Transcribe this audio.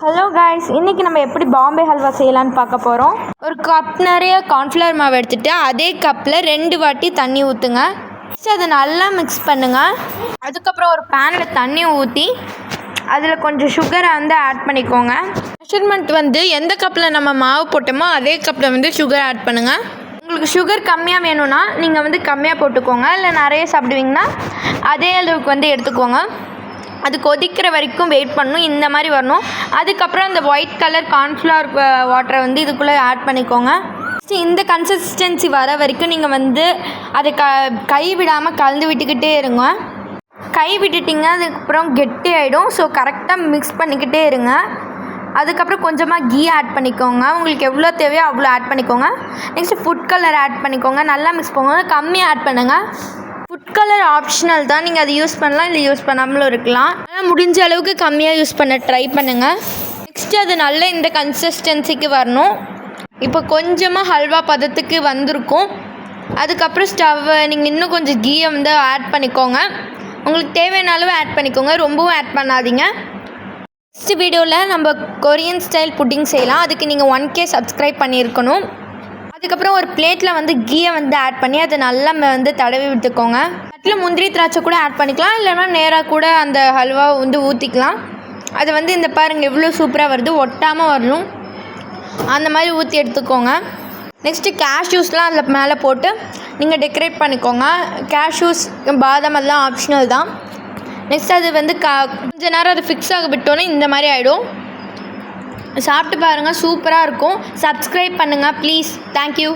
Hello guys, இன்றைக்கி நம்ம எப்படி பாம்பே ஹல்வா செய்யலான்னு பார்க்க போகிறோம். ஒரு கப் நிறைய கார்ன்ஃப்ளவர் மாவு எடுத்துகிட்டு அதே கப்பில் 2 வாட்டி தண்ணி ஊற்றுங்க. அதை நல்லா மிக்ஸ் பண்ணுங்கள். அதுக்கப்புறம் ஒரு பேனில் தண்ணி ஊற்றி அதில் கொஞ்சம் சுகரை ஆட் பண்ணிக்கோங்க. மெஷர்மெண்ட் எந்த கப்பில் நம்ம மாவு போட்டோமோ அதே கப்பில் சுகர் ஆட் பண்ணுங்கள். உங்களுக்கு சுகர் கம்மியாக வேணும்னா நீங்கள் கம்மியாக போட்டுக்கோங்க. இல்லை நிறைய சாப்பிடுவீங்கன்னா அதே அளவுக்கு எடுத்துக்கோங்க. அது கொதிக்கிற வரைக்கும் வெயிட் பண்ணணும். இந்த மாதிரி வரணும். அதுக்கப்புறம் அந்த ஒயிட் கலர் கார்ன்ஃப்ளவர் வாட்டரை இதுக்குள்ளே ஆட் பண்ணிக்கோங்க. இந்த கன்சிஸ்டன்சி வர வரைக்கும் நீங்கள் அதை கை விடாமல் கலந்து விட்டுக்கிட்டே இருங்க. கை விட்டுட்டிங்க அதுக்கப்புறம் கெட்டி ஆகிடும். ஸோ கரெக்டாக மிக்ஸ் பண்ணிக்கிட்டே இருங்க. அதுக்கப்புறம் கொஞ்சமாக கீ ஆட் பண்ணிக்கோங்க. உங்களுக்கு எவ்வளோ தேவையோ அவ்வளோ ஆட் பண்ணிக்கோங்க. நெக்ஸ்ட்டு ஃபுட் கலர் ஆட் பண்ணிக்கோங்க. நல்லா மிக்ஸ் பண்ணுங்க. கம்மியாக ஆட் பண்ணுங்கள். ஃபுட் கலர் ஆப்ஷனல் தான். நீங்கள் அதை யூஸ் பண்ணலாம், இல்லை யூஸ் பண்ணாமலும் இருக்கலாம். ஆனால் முடிஞ்ச அளவுக்கு கம்மியாக யூஸ் பண்ண ட்ரை பண்ணுங்கள். நெக்ஸ்ட்டு அது நல்ல இந்த கன்சிஸ்டன்சிக்கு வரணும். இப்போ கொஞ்சமாக ஹல்வா பதத்துக்கு வந்திருக்கும். அதுக்கப்புறம் ஸ்டவ்வை நீங்கள் இன்னும் கொஞ்சம் கீயை ஆட் பண்ணிக்கோங்க. உங்களுக்கு தேவையான அளவு ஆட் பண்ணிக்கோங்க. ரொம்பவும் ஆட் பண்ணாதீங்க. நெக்ஸ்ட் வீடியோவில் நம்ம கொரியன் ஸ்டைல் புட்டிங் செய்யலாம். அதுக்கு நீங்கள் 1K சப்ஸ்கிரைப் பண்ணியிருக்கணும். அதுக்கப்புறம் ஒரு பிளேட்டில் கீயை ஆட் பண்ணி அதை நல்லா தடவி விட்டுக்கோங்க. தட்டில் முந்திரி திராட்சை கூட ஆட் பண்ணிக்கலாம். இல்லைன்னா நேராக கூட அந்த ஹல்வா ஊற்றிக்கலாம். அது இந்த பாருங்கள் எவ்வளோ சூப்பராக வருது. ஒட்டாமல் வரணும். அந்த மாதிரி ஊற்றி எடுத்துக்கோங்க. நெக்ஸ்ட்டு கேஷ்யூஸ்லாம் அதில் மேலே போட்டு நீங்கள் டெக்கரேட் பண்ணிக்கோங்க. கேஷ்யூஸ் பாதாம் எல்லாம் ஆப்ஷனல் தான். நெக்ஸ்ட் அது கொஞ்ச நேரம் அது ஃபிக்ஸ் ஆக விட்டோன்னே இந்த மாதிரி ஆகிடும். சாப்பிட்டு பாருங்கள், சூப்பராக இருக்கும். சப்ஸ்கிரைப் பண்ணுங்கள் ப்ளீஸ். தேங்க்யூ.